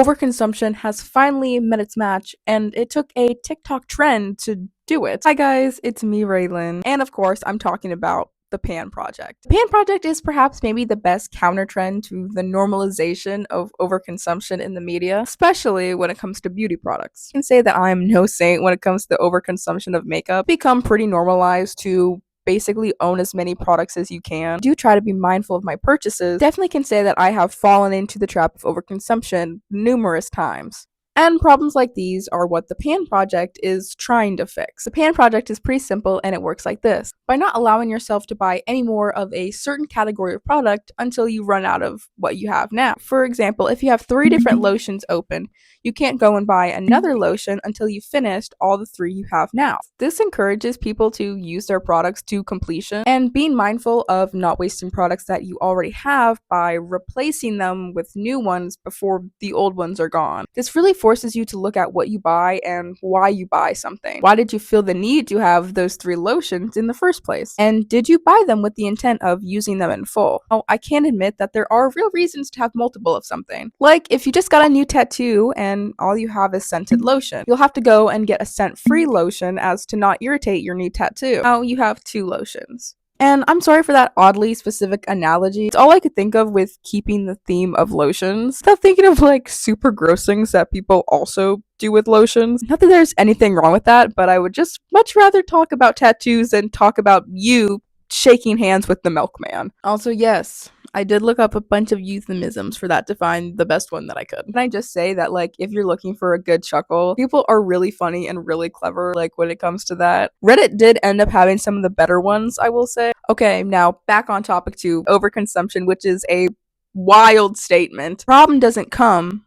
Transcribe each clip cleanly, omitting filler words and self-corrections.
Overconsumption has finally met its match, and it took a TikTok trend to do it. Hi guys, it's me, Raylan, and of course, I'm talking about the Pan Project. The Pan Project is perhaps maybe the best counter trend to the normalization of overconsumption in the media, especially when it comes to beauty products. I can say that I am no saint when it comes to the overconsumption of makeup. Become pretty normalized to basically own as many products as you can. I do try to be mindful of my purchases. Definitely can say that I have fallen into the trap of overconsumption numerous times. And problems like these are what the Pan Project is trying to fix. The Pan Project is pretty simple and it works like this. By not allowing yourself to buy any more of a certain category of product until you run out of what you have now. For example, if you have 3 different lotions open, you can't go and buy another lotion until you've finished all the 3 you have now. This encourages people to use their products to completion and being mindful of not wasting products that you already have by replacing them with new ones before the old ones are gone. This really forces you to look at what you buy and why you buy something. Why did you feel the need to have those 3 lotions in the first place? And did you buy them with the intent of using them in full? Oh, I can admit that there are real reasons to have multiple of something. Like if you just got a new tattoo and all you have is scented lotion, you'll have to go and get a scent-free lotion as to not irritate your new tattoo. Now you have 2 lotions. And I'm sorry for that oddly specific analogy. It's all I could think of with keeping the theme of lotions. Without thinking of like super gross things that people also do with lotions. Not that there's anything wrong with that, but I would just much rather talk about tattoos than talk about you shaking hands with the milkman. Also, yes, I did look up a bunch of euphemisms for that to find the best one that I could. Can I just say that, like, if you're looking for a good chuckle, people are really funny and really clever, like, when it comes to that. Reddit did end up having some of the better ones, I will say. Okay, now back on topic to overconsumption, which is a wild statement. Problem doesn't come.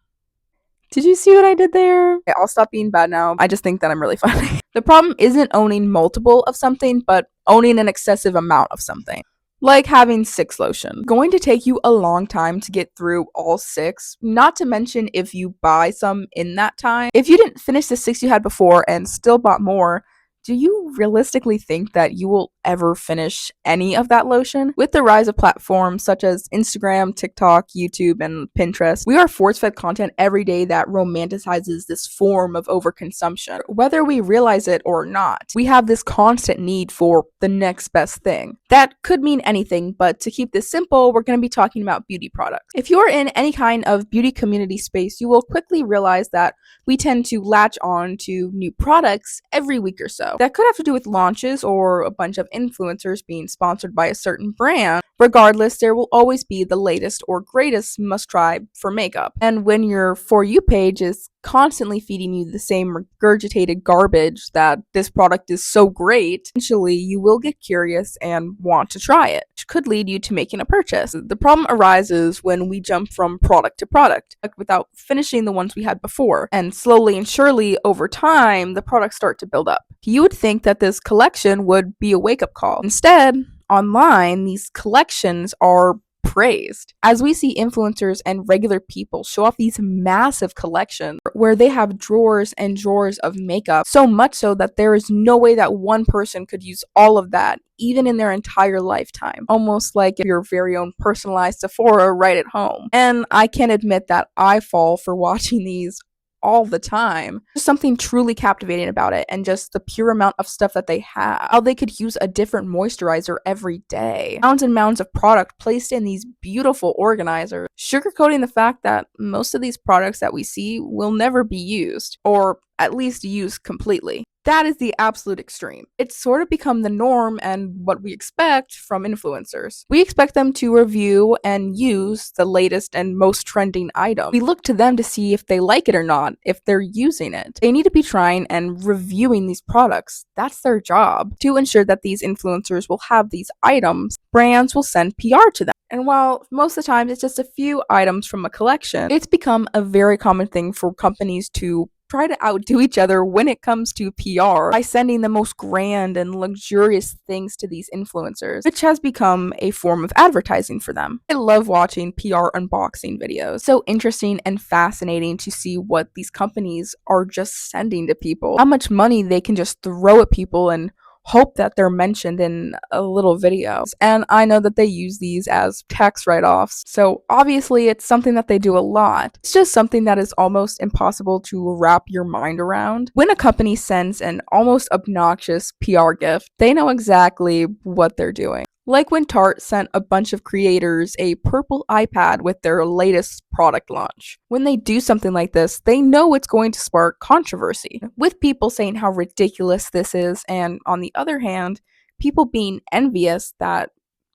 Did you see what I did there? Okay, I'll stop being bad now. I just think that I'm really funny. The problem isn't owning multiple of something, but owning an excessive amount of something. Like having 6 lotions. Going to take you a long time to get through all 6, not to mention if you buy some in that time. If you didn't finish the 6 you had before and still bought more, do you realistically think that you will ever finish any of that lotion? With the rise of platforms such as Instagram, TikTok, YouTube, and Pinterest, we are force-fed content every day that romanticizes this form of overconsumption. Whether we realize it or not, we have this constant need for the next best thing. That could mean anything, but to keep this simple, we're going to be talking about beauty products. If you're in any kind of beauty community space, you will quickly realize that we tend to latch on to new products every week or so. That could have to do with launches or a bunch of influencers being sponsored by a certain brand. Regardless, there will always be the latest or greatest must-try for makeup. And when your For You page is constantly feeding you the same regurgitated garbage that this product is so great, eventually you will get curious and want to try it, which could lead you to making a purchase. The problem arises when we jump from product to product without finishing the ones we had before, and slowly and surely over time the products start to build up. You would think that this collection would be a wake-up call. Instead, online, these collections are praised. As we see influencers and regular people show off these massive collections where they have drawers and drawers of makeup, so much so that there is no way that one person could use all of that even in their entire lifetime. Almost like your very own personalized Sephora right at home. And I can admit that I fall for watching these all the time. There's something truly captivating about it, and just the pure amount of stuff that they have. How they could use a different moisturizer every day. Mounds and mounds of product placed in these beautiful organizers, sugarcoating the fact that most of these products that we see will never be used, or at least used completely. That is the absolute extreme. It's sort of become the norm and what we expect from influencers. We expect them to review and use the latest and most trending item. We look to them to see if they like it or not, if they're using it. They need to be trying and reviewing these products. That's their job. To ensure that these influencers will have these items, brands will send PR to them. And while most of the time it's just a few items from a collection, it's become a very common thing for companies to try to outdo each other when it comes to PR by sending the most grand and luxurious things to these influencers, which has become a form of advertising for them. I love watching PR unboxing videos. So interesting and fascinating to see what these companies are just sending to people, how much money they can just throw at people and hope that they're mentioned in a little video. And I know that they use these as tax write-offs. So obviously it's something that they do a lot. It's just something that is almost impossible to wrap your mind around. When a company sends an almost obnoxious PR gift, they know exactly what they're doing. Like when Tarte sent a bunch of creators a purple iPad with their latest product launch. When they do something like this, they know it's going to spark controversy, with people saying how ridiculous this is, and on the other hand, people being envious that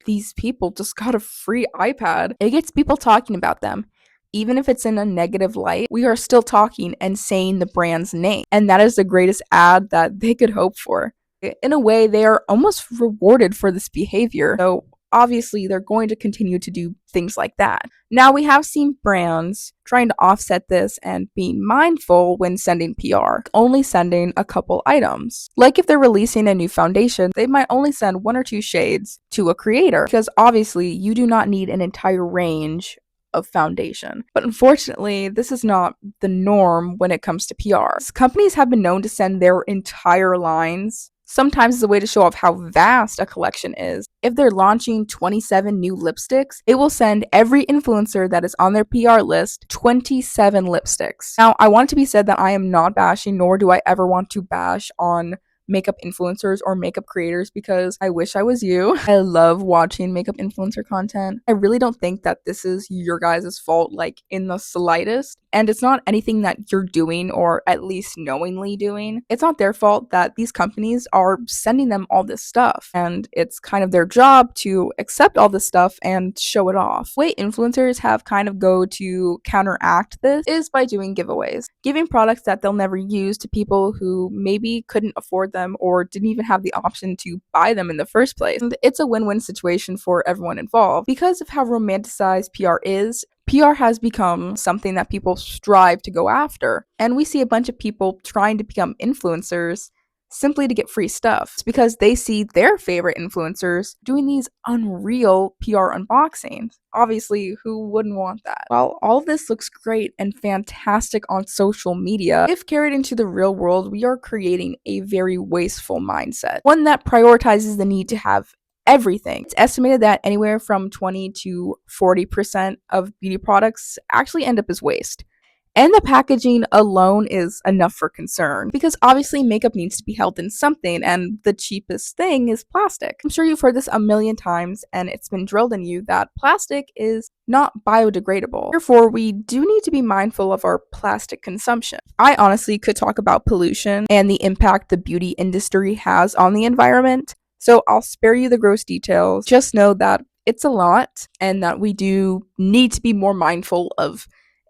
these people just got a free iPad. It gets people talking about them. Even if it's in a negative light, we are still talking and saying the brand's name, and that is the greatest ad that they could hope for. In a way, they are almost rewarded for this behavior. So obviously, they're going to continue to do things like that. Now, we have seen brands trying to offset this and being mindful when sending PR, only sending a couple items. Like if they're releasing a new foundation, they might only send 1 or 2 shades to a creator, because obviously, you do not need an entire range of foundation. But unfortunately, this is not the norm when it comes to PR. Companies have been known to send their entire lines, sometimes as a way to show off how vast a collection is. If they're launching 27 new lipsticks, it will send every influencer that is on their PR list 27 lipsticks. Now, I want it to be said that I am not bashing, nor do I ever want to bash on makeup influencers or makeup creators, because I wish I was you. I love watching makeup influencer content. I really don't think that this is your guys' fault, like in the slightest. And it's not anything that you're doing, or at least knowingly doing. It's not their fault that these companies are sending them all this stuff. And it's kind of their job to accept all this stuff and show it off. The way influencers have kind of go to counteract this is by doing giveaways. Giving products that they'll never use to people who maybe couldn't afford them or didn't even have the option to buy them in the first place. And it's a win-win situation for everyone involved. Because of how romanticized PR is, PR has become something that people strive to go after. And we see a bunch of people trying to become influencers simply to get free stuff. It's because they see their favorite influencers doing these unreal PR unboxings. Obviously, who wouldn't want that? While all of this looks great and fantastic on social media, if carried into the real world, we are creating a very wasteful mindset. One that prioritizes the need to have everything. It's estimated that anywhere from 20 to 40% of beauty products actually end up as waste. And the packaging alone is enough for concern, because obviously makeup needs to be held in something, and the cheapest thing is plastic. I'm sure you've heard this a million times, and it's been drilled in you that plastic is not biodegradable. Therefore, we do need to be mindful of our plastic consumption. I honestly could talk about pollution and the impact the beauty industry has on the environment, so I'll spare you the gross details. Just know that it's a lot, and that we do need to be more mindful of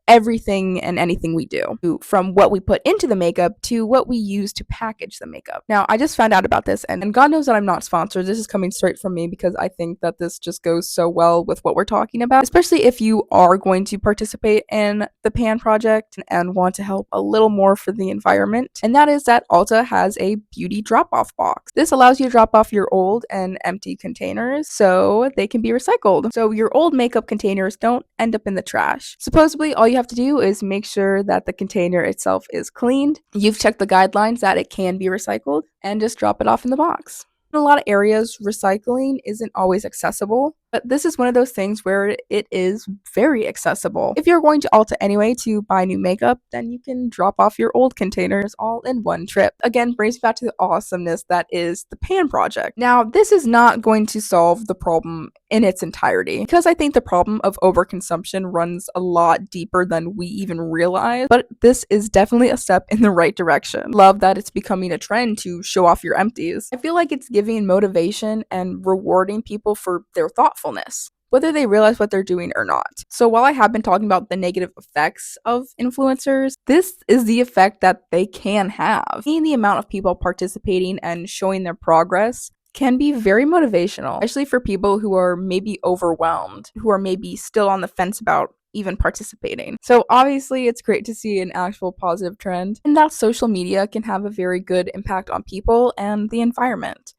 everything and anything we do, from what we put into the makeup to what we use to package the makeup. Now, I just found out about this, and God knows that I'm not sponsored. This is coming straight from me because I think that this just goes so well with what we're talking about, especially if you are going to participate in the Pan Project and want to help a little more for the environment. And that is that Ulta has a beauty drop-off box. This allows you to drop off your old and empty containers so they can be recycled. So your old makeup containers don't end up in the trash. Supposedly, all you have to do is make sure that the container itself is cleaned, you've checked the guidelines that it can be recycled, and just drop it off in the box. In a lot of areas, recycling isn't always accessible, but this is one of those things where it is very accessible. If you're going to Ulta anyway to buy new makeup, then you can drop off your old containers all in one trip. Again, brings me back to the awesomeness that is the Pan Project. Now, this is not going to solve the problem in its entirety, because I think the problem of overconsumption runs a lot deeper than we even realize, but this is definitely a step in the right direction. Love that it's becoming a trend to show off your empties. I feel like it's giving motivation and rewarding people for their thoughtfulness, whether they realize what they're doing or not. So while I have been talking about the negative effects of influencers, this is the effect that they can have. Seeing the amount of people participating and showing their progress can be very motivational, especially for people who are maybe overwhelmed, who are maybe still on the fence about even participating. So obviously it's great to see an actual positive trend, and that social media can have a very good impact on people and the environment.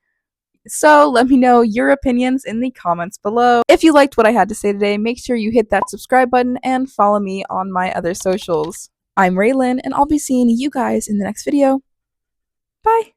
So let me know your opinions in the comments below. If you liked what I had to say today, make sure you hit that subscribe button and follow me on my other socials. I'm Raylyn, and I'll be seeing you guys in the next video. Bye!